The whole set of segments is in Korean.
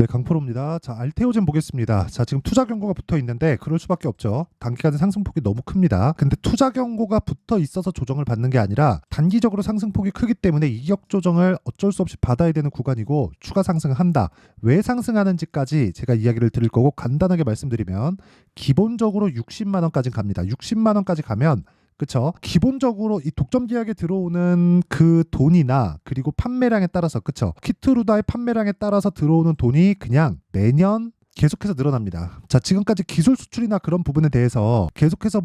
네, 강프로입니다. 자, 알테오젠 보겠습니다. 자, 지금 투자 경고가 붙어 있는데 그럴 수밖에 없죠. 단기간에 상승폭이 너무 큽니다. 근데 투자 경고가 붙어 있어서 조정을 받는 게 아니라 단기적으로 상승폭이 크기 때문에 이격 조정을 어쩔 수 없이 받아야 되는 구간이고 추가 상승한다. 왜 상승하는지까지 제가 이야기를 드릴 거고 간단하게 말씀드리면 기본적으로 60만 원까지 갑니다. 60만 원까지 가면 그쵸? 기본적으로 이 독점 계약에 들어오는 그 돈이나 그리고 판매량에 따라서 그쵸? 키트루다의 판매량에 따라서 들어오는 돈이 그냥 매년 계속해서 늘어납니다. 자, 지금까지 기술 수출이나 그런 부분에 대해서 계속해서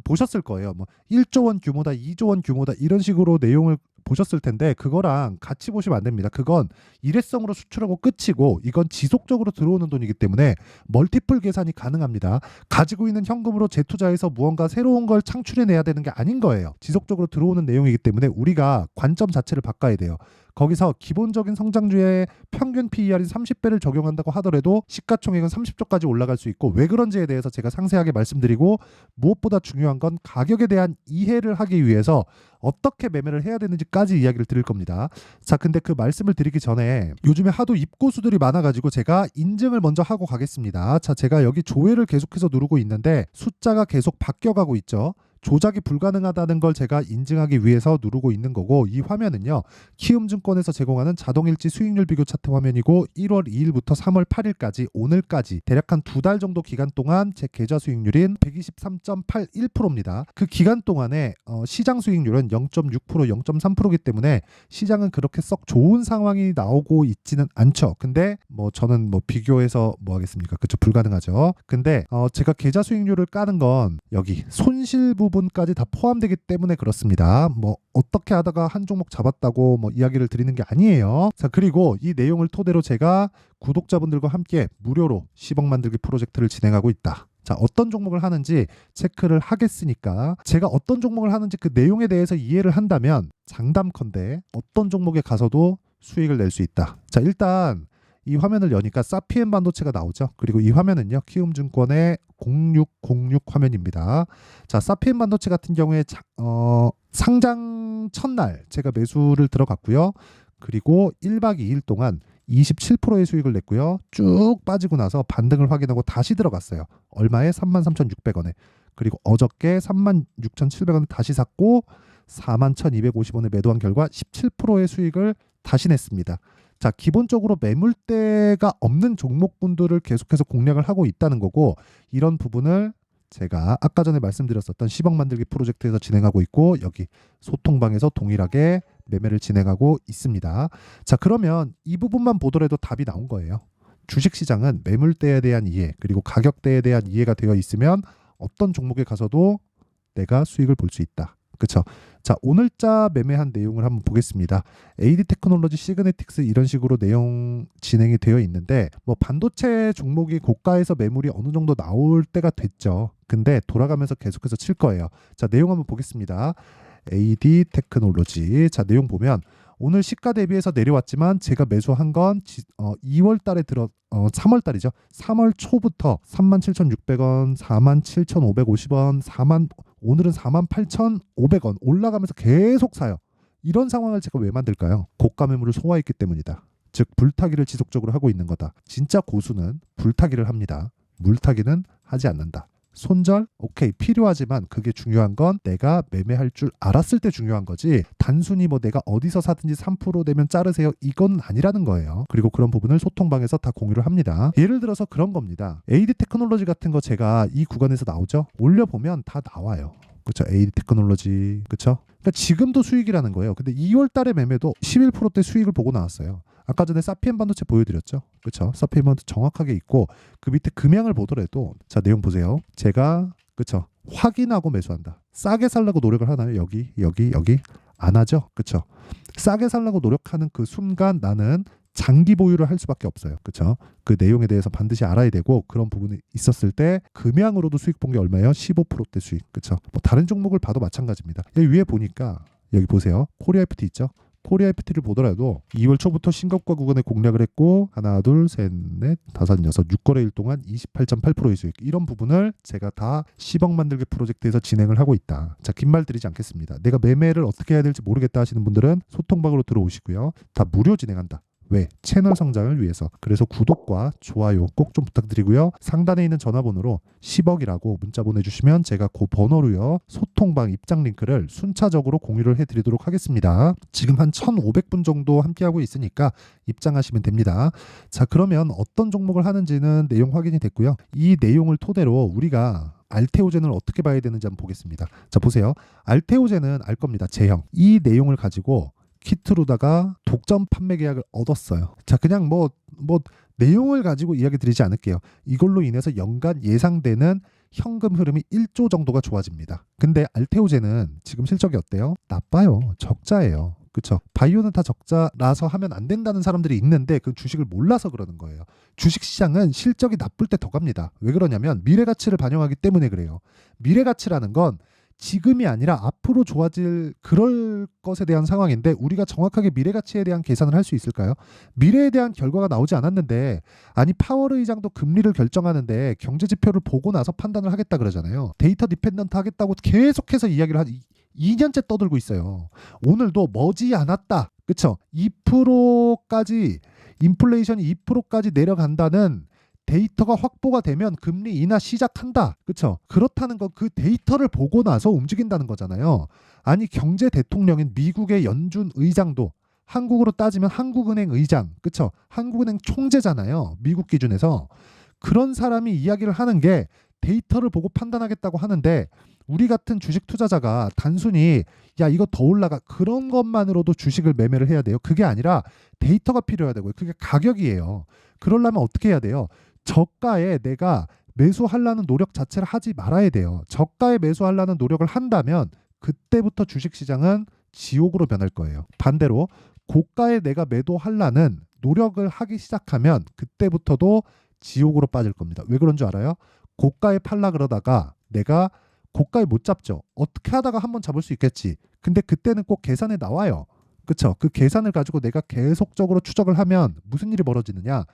보셨을 거예요. 1조 원 규모다, 2조 원 규모다 이런 식으로 내용을 보셨을 텐데 그거랑 같이 보시면 안 됩니다. 그건 일회성으로 수출하고 끝이고 이건 지속적으로 들어오는 돈이기 때문에 멀티플 계산이 가능합니다. 가지고 있는 현금으로 재투자해서 무언가 새로운 걸 창출해내야 되는 게 아닌 거예요. 지속적으로 들어오는 내용이기 때문에 우리가 관점 자체를 바꿔야 돼요. 거기서 기본적인 성장주의 평균 PER인 30배를 적용한다고 하더라도 시가총액은 30조까지 올라갈 수 있고 왜 그런지에 대해서 제가 상세하게 말씀드리고 무엇보다 중요한 건 가격에 대한 이해를 하기 위해서 어떻게 매매를 해야 되는지까지 이야기를 드릴 겁니다. 자, 근데 그 말씀을 드리기 전에 요즘에 하도 입고수들이 많아가지고 제가 인증을 먼저 하고 가겠습니다. 자, 제가 여기 조회를 계속해서 누르고 있는데 숫자가 계속 바뀌어가고 있죠. 조작이 불가능하다는 걸 제가 인증하기 위해서 누르고 있는 거고 이 화면은요. 키움증권에서 제공하는 자동일지 수익률 비교 차트 화면이고 1월 2일부터 3월 8일까지 오늘까지 대략 한 2달 정도 기간 동안 제 계좌 수익률인 123.81%입니다. 그 기간 동안에 시장 수익률은 0.6%, 0.3%이기 때문에 시장은 그렇게 썩 좋은 상황이 나오고 있지는 않죠. 근데 저는 비교해서 뭐 하겠습니까? 그쵸? 불가능하죠. 근데 제가 계좌 수익률을 까는 건 여기 손실 부분까지 다 포함되기 때문에 그렇습니다. 어떻게 하다가 한 종목 잡았다고 이야기를 드리는 게 아니에요. 자, 그리고 이 내용을 토대로 제가 구독자분들과 함께 무료로 10억 만들기 프로젝트를 진행하고 있다. 자, 어떤 종목을 하는지 체크를 하겠으니까 제가 어떤 종목을 하는지 그 내용에 대해서 이해를 한다면 장담컨대 어떤 종목에 가서도 수익을 낼 수 있다. 자, 일단 이 화면을 여니까 사피엔 반도체가 나오죠. 그리고 이 화면은요. 키움증권의 0606 화면입니다. 자, 사피엔 반도체 같은 경우에 상장 첫날 제가 매수를 들어갔고요. 그리고 1박 2일 동안 27%의 수익을 냈고요. 쭉 빠지고 나서 반등을 확인하고 다시 들어갔어요. 얼마에? 33,600원에. 그리고 어저께 36,700원에 다시 샀고 41,250원에 매도한 결과 17%의 수익을 다시 냈습니다. 자, 기본적으로 매물대가 없는 종목군들을 계속해서 공략을 하고 있다는 거고 이런 부분을 제가 아까 전에 말씀드렸었던 10억 만들기 프로젝트에서 진행하고 있고 여기 소통방에서 동일하게 매매를 진행하고 있습니다. 자, 그러면 이 부분만 보더라도 답이 나온 거예요. 주식시장은 매물대에 대한 이해 그리고 가격대에 대한 이해가 되어 있으면 어떤 종목에 가서도 내가 수익을 볼 수 있다. 그렇죠? 자, 오늘자 매매한 내용을 한번 보겠습니다. AD 테크놀로지, 시그네틱스 이런 식으로 내용 진행이 되어 있는데 반도체 종목이 고가에서 매물이 어느 정도 나올 때가 됐죠. 근데 돌아가면서 계속해서 칠 거예요. 자, 내용 한번 보겠습니다. AD 테크놀로지. 자, 내용 보면 오늘 시가 대비해서 내려왔지만 제가 매수한 건 2월 달에 3월 달이죠. 3월 초부터 37,600원, 47,550원, 오늘은 48,500원 올라가면서 계속 사요. 이런 상황을 제가 왜 만들까요? 고가 매물을 소화했기 때문이다. 즉 불타기를 지속적으로 하고 있는 거다. 진짜 고수는 불타기를 합니다. 물타기는 하지 않는다. 손절? 오케이, 필요하지만 그게 중요한 건 내가 매매할 줄 알았을 때 중요한 거지 단순히 내가 어디서 사든지 3% 되면 자르세요 이건 아니라는 거예요. 그리고 그런 부분을 소통방에서 다 공유를 합니다. 예를 들어서 그런 겁니다. AD 테크놀로지 같은 거 제가 이 구간에서 나오죠? 올려보면 다 나와요. 그렇죠? AD 테크놀로지 그렇죠? 그러니까 지금도 수익이라는 거예요. 근데 2월 달에 매매도 11%대 수익을 보고 나왔어요. 아까 전에 사피엔 반도체 보여드렸죠. 그렇죠? 사피엔 반도체 정확하게 있고 그 밑에 금양을 보더라도 자, 내용 보세요. 제가 그렇죠? 확인하고 매수한다. 싸게 살라고 노력을 하나요? 여기 안 하죠. 그렇죠? 싸게 살라고 노력하는 그 순간 나는 장기 보유를 할 수밖에 없어요. 그렇죠? 그 내용에 대해서 반드시 알아야 되고 그런 부분이 있었을 때 금양으로도 수익 본 게 얼마예요? 15%대 수익. 그렇죠? 다른 종목을 봐도 마찬가지입니다. 여기 위에 보니까 여기 보세요. 코리아 FT 있죠? 코리아 FT를 보더라도 2월 초부터 신고가 구간에 공략을 했고 하나, 둘, 셋, 넷, 다섯, 여섯, 6거래일 동안 28.8%의 수익. 이런 부분을 제가 다 10억 만들기 프로젝트에서 진행을 하고 있다. 자, 긴 말 드리지 않겠습니다. 내가 매매를 어떻게 해야 될지 모르겠다 하시는 분들은 소통방으로 들어오시고요. 다 무료 진행한다. 왜? 채널 성장을 위해서. 그래서 구독과 좋아요 꼭 좀 부탁드리고요. 상단에 있는 전화번호로 10억이라고 문자 보내주시면 제가 그 번호로요 소통방 입장 링크를 순차적으로 공유를 해드리도록 하겠습니다. 지금 한 1,500분 정도 함께하고 있으니까 입장하시면 됩니다. 자, 그러면 어떤 종목을 하는지는 내용 확인이 됐고요. 이 내용을 토대로 우리가 알테오젠을 어떻게 봐야 되는지 한번 보겠습니다. 자, 보세요. 알테오젠은 알 겁니다. 제형. 이 내용을 가지고 키트로다가 독점 판매 계약을 얻었어요. 자, 그냥 뭐 내용을 가지고 이야기 드리지 않을게요. 이걸로 인해서 연간 예상되는 현금 흐름이 1조 정도가 좋아집니다. 근데 알테오젠은 지금 실적이 어때요? 나빠요. 적자예요. 그쵸? 바이오는 다 적자라서 하면 안 된다는 사람들이 있는데 그 주식을 몰라서 그러는 거예요. 주식시장은 실적이 나쁠 때 더 갑니다. 왜 그러냐면 미래가치를 반영하기 때문에 그래요. 미래가치라는 건 지금이 아니라 앞으로 좋아질 그럴 것에 대한 상황인데 우리가 정확하게 미래가치에 대한 계산을 할 수 있을까요? 미래에 대한 결과가 나오지 않았는데 아니 파월 의장도 금리를 결정하는데 경제지표를 보고 나서 판단을 하겠다 그러잖아요. 데이터 디펜던트 하겠다고 계속해서 이야기를 2년째 떠들고 있어요. 오늘도 머지않았다. 그쵸? 2%까지 인플레이션이 2%까지 내려간다는 데이터가 확보가 되면 금리 인하 시작한다. 그쵸? 그렇다는 건 그 데이터를 보고 나서 움직인다는 거잖아요. 아니 경제 대통령인 미국의 연준 의장도 한국으로 따지면 한국은행 의장, 그쵸? 한국은행 총재잖아요. 미국 기준에서. 그런 사람이 이야기를 하는 게 데이터를 보고 판단하겠다고 하는데 우리 같은 주식 투자자가 단순히 야 이거 더 올라가 그런 것만으로도 주식을 매매를 해야 돼요. 그게 아니라 데이터가 필요해야 되고요. 그게 가격이에요. 그러려면 어떻게 해야 돼요? 저가에 내가 매수하려는 노력 자체를 하지 말아야 돼요. 저가에 매수하려는 노력을 한다면 그때부터 주식시장은 지옥으로 변할 거예요. 반대로 고가에 내가 매도하려는 노력을 하기 시작하면 그때부터도 지옥으로 빠질 겁니다. 왜 그런 줄 알아요? 고가에 팔라 그러다가 내가 고가에 못 잡죠. 어떻게 하다가 한번 잡을 수 있겠지. 근데 그때는 꼭 계산에 나와요. 그쵸? 그 계산을 가지고 내가 계속적으로 추적을 하면 무슨 일이 벌어지느냐?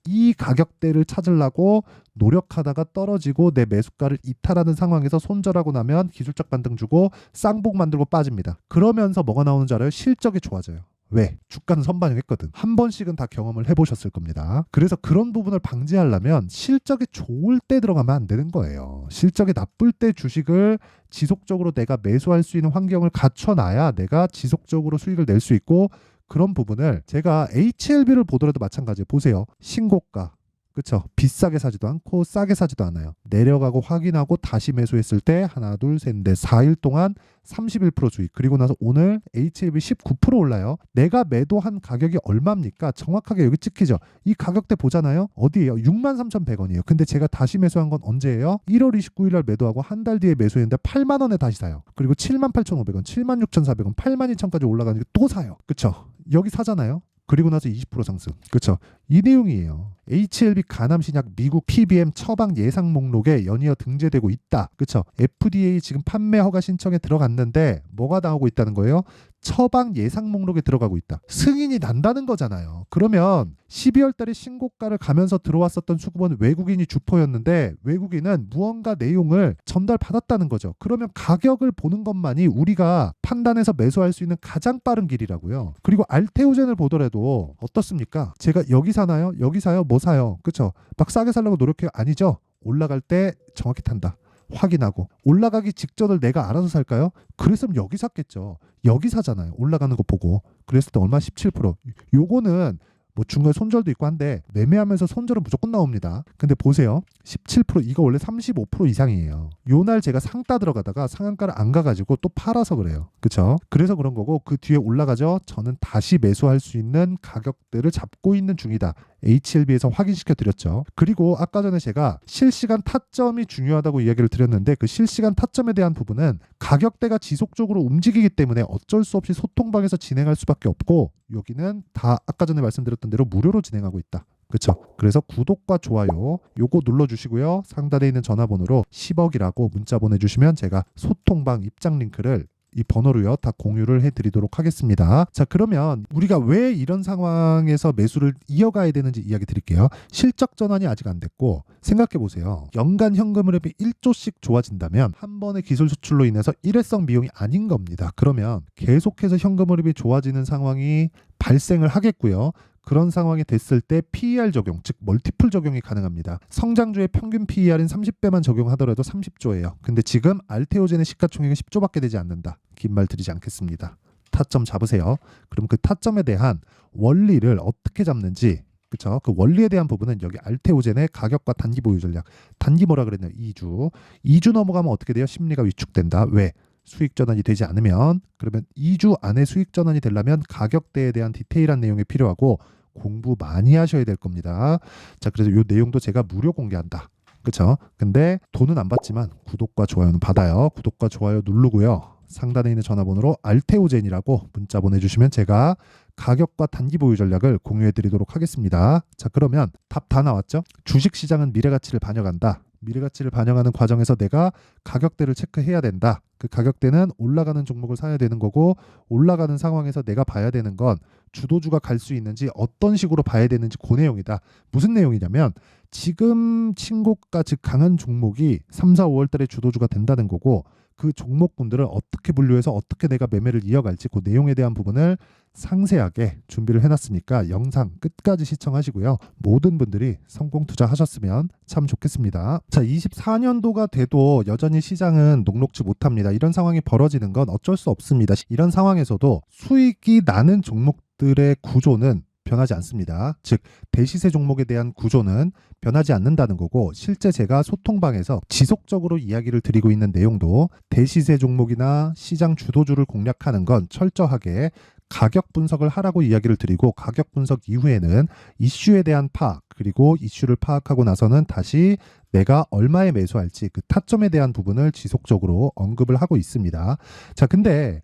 이 가격대를 찾으려고 노력하다가 떨어지고 내 매수가를 이탈하는 상황에서 손절하고 나면 기술적 반등 주고 쌍복 만들고 빠집니다. 그러면서 뭐가 나오는 줄 알아요? 실적이 좋아져요. 왜? 주가는 선반영했거든. 한 번씩은 다 경험을 해보셨을 겁니다. 그래서 그런 부분을 방지하려면 실적이 좋을 때 들어가면 안 되는 거예요. 실적이 나쁠 때 주식을 지속적으로 내가 매수할 수 있는 환경을 갖춰놔야 내가 지속적으로 수익을 낼 수 있고 그런 부분을 제가 HLB를 보더라도 마찬가지예요. 보세요. 신고가. 그쵸? 비싸게 사지도 않고 싸게 사지도 않아요. 내려가고 확인하고 다시 매수했을 때 하나, 둘, 셋, 넷, 4일 동안 31% 주익. 그리고 나서 오늘 HLB 19% 올라요. 내가 매도한 가격이 얼마입니까? 정확하게 여기 찍히죠. 이 가격대 보잖아요. 어디예요? 63,100원이에요. 근데 제가 다시 매수한 건 언제예요? 1월 29일 날 매도하고 한 달 뒤에 매수했는데 8만 원에 다시 사요. 그리고 78,500원, 76,400원, 82,000까지 올라가니까 또 사요. 그쵸? 여기 사잖아요. 그리고 나서 20% 상승. 그렇죠? 이 내용이에요. HLB 간암신약 미국 PBM 처방 예상 목록에 연이어 등재되고 있다. 그렇죠? FDA 지금 판매 허가 신청에 들어갔는데 뭐가 나오고 있다는 거예요? 처방 예상 목록에 들어가고 있다. 승인이 난다는 거잖아요. 그러면 12월 달에 신고가를 가면서 들어왔었던 수급은 외국인이 주포였는데 외국인은 무언가 내용을 전달받았다는 거죠. 그러면 가격을 보는 것만이 우리가 판단해서 매수할 수 있는 가장 빠른 길이라고요. 그리고 알테오젠을 보더라도 어떻습니까? 제가 여기 사나요? 여기 사요? 뭐 사요? 그렇죠? 막 싸게 살려고 노력해요? 아니죠. 올라갈 때 정확히 탄다. 확인하고 올라가기 직전을 내가 알아서 살까요? 그랬으면 여기 샀겠죠. 여기 사잖아요. 올라가는 거 보고. 그랬을 때 얼마? 17%. 요거는 뭐 중간에 손절도 있고 한데 매매하면서 손절은 무조건 나옵니다. 근데 보세요. 17% 이거 원래 35% 이상이에요. 요 날 제가 상따 들어가다가 상한가를 안 가가지고 또 팔아서 그래요. 그쵸? 그래서 그런 거고 그 뒤에 올라가죠. 저는 다시 매수할 수 있는 가격대를 잡고 있는 중이다. HLB에서 확인시켜 드렸죠. 그리고 아까 전에 제가 실시간 타점이 중요하다고 이야기를 드렸는데 그 실시간 타점에 대한 부분은 가격대가 지속적으로 움직이기 때문에 어쩔 수 없이 소통방에서 진행할 수밖에 없고 여기는 다 아까 전에 말씀드렸던 대로 무료로 진행하고 있다. 그렇죠? 그래서 구독과 좋아요 요거 눌러주시고요. 상단에 있는 전화번호로 10억이라고 문자 보내주시면 제가 소통방 입장 링크를 이 번호로요 다 공유를 해드리도록 하겠습니다. 자, 그러면 우리가 왜 이런 상황에서 매수를 이어가야 되는지 이야기 드릴게요. 실적 전환이 아직 안 됐고 생각해 보세요. 연간 현금 흐름이 1조씩 좋아진다면 한 번의 기술 수출로 인해서 일회성 비용이 아닌 겁니다. 그러면 계속해서 현금 흐름이 좋아지는 상황이 발생을 하겠고요. 그런 상황이 됐을 때 PER 적용, 즉 멀티플 적용이 가능합니다. 성장주의 평균 PER인 30배만 적용하더라도 30조예요. 근데 지금 알테오젠의 시가총액은 10조밖에 되지 않는다. 긴 말 드리지 않겠습니다. 타점 잡으세요. 그럼 그 타점에 대한 원리를 어떻게 잡는지, 그쵸? 그 원리에 대한 부분은 여기 알테오젠의 가격과 단기 보유 전략. 단기 뭐라 그랬나요? 2주. 2주 넘어가면 어떻게 돼요? 심리가 위축된다. 왜? 수익 전환이 되지 않으면. 그러면 2주 안에 수익 전환이 되려면 가격대에 대한 디테일한 내용이 필요하고 공부 많이 하셔야 될 겁니다. 자, 그래서 이 내용도 제가 무료 공개한다. 그쵸? 근데 돈은 안 받지만 구독과 좋아요는 받아요. 구독과 좋아요 누르고요. 상단에 있는 전화번호로 알테오젠이라고 문자 보내주시면 제가 가격과 단기 보유 전략을 공유해 드리도록 하겠습니다. 자, 그러면 답 다 나왔죠? 주식시장은 미래가치를 반영한다. 미래가치를 반영하는 과정에서 내가 가격대를 체크해야 된다. 그 가격대는 올라가는 종목을 사야 되는 거고, 올라가는 상황에서 내가 봐야 되는 건 주도주가 갈 수 있는지 어떤 식으로 봐야 되는지 그 내용이다. 무슨 내용이냐면 지금 친고가 즉 강한 종목이 3, 4, 5월 달에 주도주가 된다는 거고, 그 종목군들을 어떻게 분류해서 어떻게 내가 매매를 이어갈지 그 내용에 대한 부분을 상세하게 준비를 해놨으니까 영상 끝까지 시청하시고요. 모든 분들이 성공 투자하셨으면 참 좋겠습니다. 자, 24년도가 돼도 여전히 시장은 녹록지 못합니다. 이런 상황이 벌어지는 건 어쩔 수 없습니다. 이런 상황에서도 수익이 나는 종목들의 구조는 변하지 않습니다. 즉 대시세 종목에 대한 구조는 변하지 않는다는 거고, 실제 제가 소통방에서 지속적으로 이야기를 드리고 있는 내용도 대시세 종목이나 시장 주도주를 공략하는 건 철저하게 가격 분석을 하라고 이야기를 드리고, 가격 분석 이후에는 이슈에 대한 파악, 그리고 이슈를 파악하고 나서는 다시 내가 얼마에 매수할지 그 타점에 대한 부분을 지속적으로 언급을 하고 있습니다. 자, 근데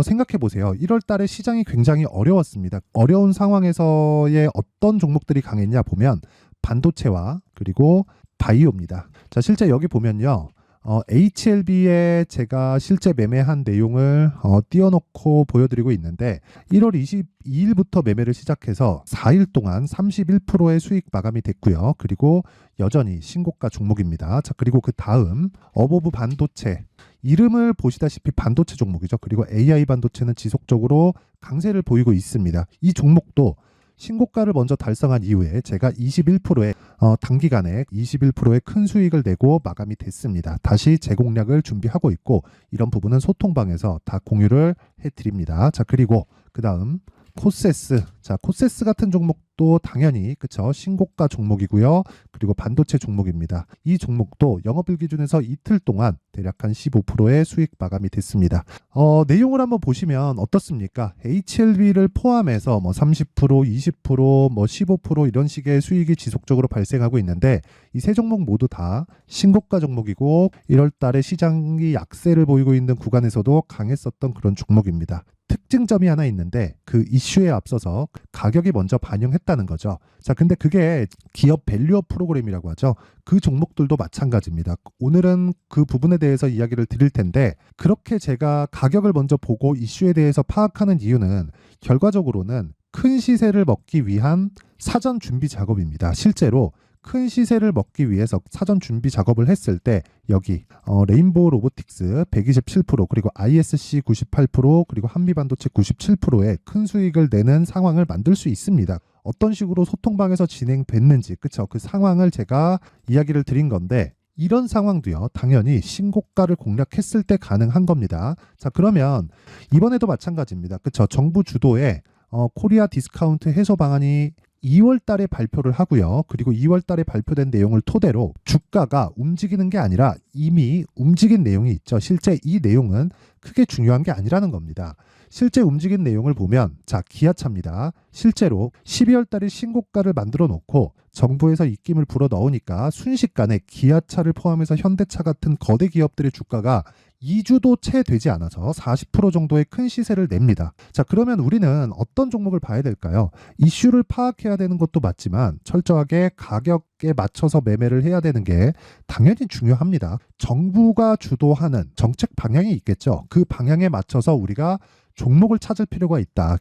생각해 보세요. 1월 달에 시장이 굉장히 어려웠습니다. 어려운 상황에서의 어떤 종목들이 강했냐 보면 반도체와 그리고 바이오입니다. 자, 실제 여기 보면요. HLB에 제가 실제 매매한 내용을 띄워놓고 보여드리고 있는데 1월 22일부터 매매를 시작해서 4일 동안 31%의 수익 마감이 됐고요. 그리고 여전히 신고가 종목입니다. 자, 그리고 그 다음 어보브 반도체, 이름을 보시다시피 반도체 종목이죠. 그리고 AI 반도체는 지속적으로 강세를 보이고 있습니다. 이 종목도 신고가를 먼저 달성한 이후에 제가 21%의 단기간에 21%의 큰 수익을 내고 마감이 됐습니다. 다시 재공략을 준비하고 있고, 이런 부분은 소통방에서 다 공유를 해드립니다. 자, 그리고 그 다음 코세스. 자, 코세스 같은 종목도 당연히 그쵸, 신고가 종목이고요. 그리고 반도체 종목입니다. 이 종목도 영업일 기준에서 이틀 동안 대략 한 15%의 수익 마감이 됐습니다. 내용을 한번 보시면 어떻습니까? HLB를 포함해서 뭐 30%, 20%, 뭐 15% 이런 식의 수익이 지속적으로 발생하고 있는데, 이 세 종목 모두 다 신고가 종목이고 1월 달에 시장이 약세를 보이고 있는 구간에서도 강했었던 그런 종목입니다. 특징점이 하나 있는데 그 이슈에 앞서서 가격이 먼저 반영했다는 거죠. 자, 근데 그게 기업 밸류업 프로그램이라고 하죠. 그 종목들도 마찬가지입니다. 오늘은 그 부분에 대해서 이야기를 드릴 텐데, 그렇게 제가 가격을 먼저 보고 이슈에 대해서 파악하는 이유는 결과적으로는 큰 시세를 먹기 위한 사전 준비 작업입니다. 실제로 큰 시세를 먹기 위해서 사전 준비 작업을 했을 때 여기 레인보우 로보틱스 127%, 그리고 ISC 98%, 그리고 한미반도체 97%의 큰 수익을 내는 상황을 만들 수 있습니다. 어떤 식으로 소통방에서 진행됐는지, 그쵸? 그 상황을 제가 이야기를 드린 건데, 이런 상황도요, 당연히 신고가를 공략했을 때 가능한 겁니다. 자, 그러면 이번에도 마찬가지입니다. 그쵸? 정부 주도의 코리아 디스카운트 해소 방안이 2월 달에 발표를 하고요. 그리고 2월 달에 발표된 내용을 토대로 주가가 움직이는 게 아니라 이미 움직인 내용이 있죠. 실제 이 내용은 크게 중요한 게 아니라는 겁니다. 실제 움직인 내용을 보면, 자, 기아차입니다. 실제로 12월 달에 신고가를 만들어 놓고 정부에서 입김을 불어 넣으니까 순식간에 기아차를 포함해서 현대차 같은 거대 기업들의 주가가 2주도 채 되지 않아서 40% 정도의 큰 시세를 냅니다. 자, 그러면 우리는 어떤 종목을 봐야 될까요? 이슈를 파악해야 되는 것도 맞지만 철저하게 가격에 맞춰서 매매를 해야 되는 게 당연히 중요합니다. 정부가 주도하는 정책 방향이 있겠죠. 그 방향에 맞춰서 우리가 종목을 찾을 필요가 있다.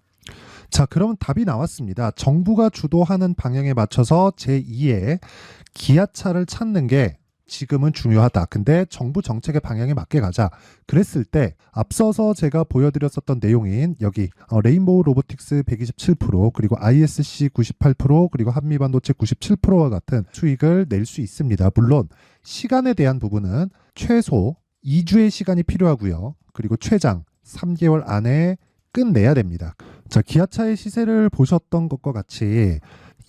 자, 그러면 답이 나왔습니다. 정부가 주도하는 방향에 맞춰서 제2의 기아차를 찾는 게 지금은 중요하다. 근데 정부 정책의 방향에 맞게 가자. 그랬을 때 앞서서 제가 보여드렸었던 내용인 여기 레인보우 로보틱스 127% 그리고 ISC 98% 그리고 한미반도체 97%와 같은 수익을 낼 수 있습니다. 물론 시간에 대한 부분은 최소 2주의 시간이 필요하고요. 그리고 최장 3개월 안에 끝내야 됩니다. 자, 기아차의 시세를 보셨던 것과 같이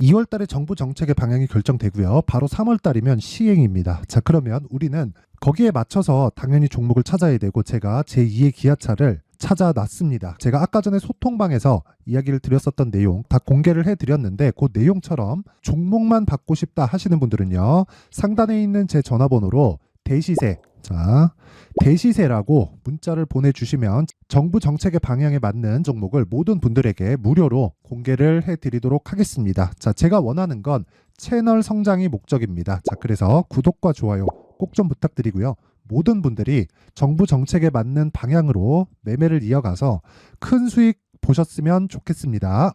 2월 달에 정부 정책의 방향이 결정되고요. 바로 3월 달이면 시행입니다. 자, 그러면 우리는 거기에 맞춰서 당연히 종목을 찾아야 되고 제가 제2의 기아차를 찾아놨습니다. 제가 아까 전에 소통방에서 이야기를 드렸었던 내용 다 공개를 해드렸는데 그 내용처럼 종목만 받고 싶다 하시는 분들은요. 상단에 있는 제 전화번호로 대시세, 자, 대시세라고 문자를 보내주시면 정부 정책의 방향에 맞는 종목을 모든 분들에게 무료로 공개를 해드리도록 하겠습니다. 자, 제가 원하는 건 채널 성장이 목적입니다. 자, 그래서 구독과 좋아요 꼭 좀 부탁드리고요. 모든 분들이 정부 정책에 맞는 방향으로 매매를 이어가서 큰 수익 보셨으면 좋겠습니다.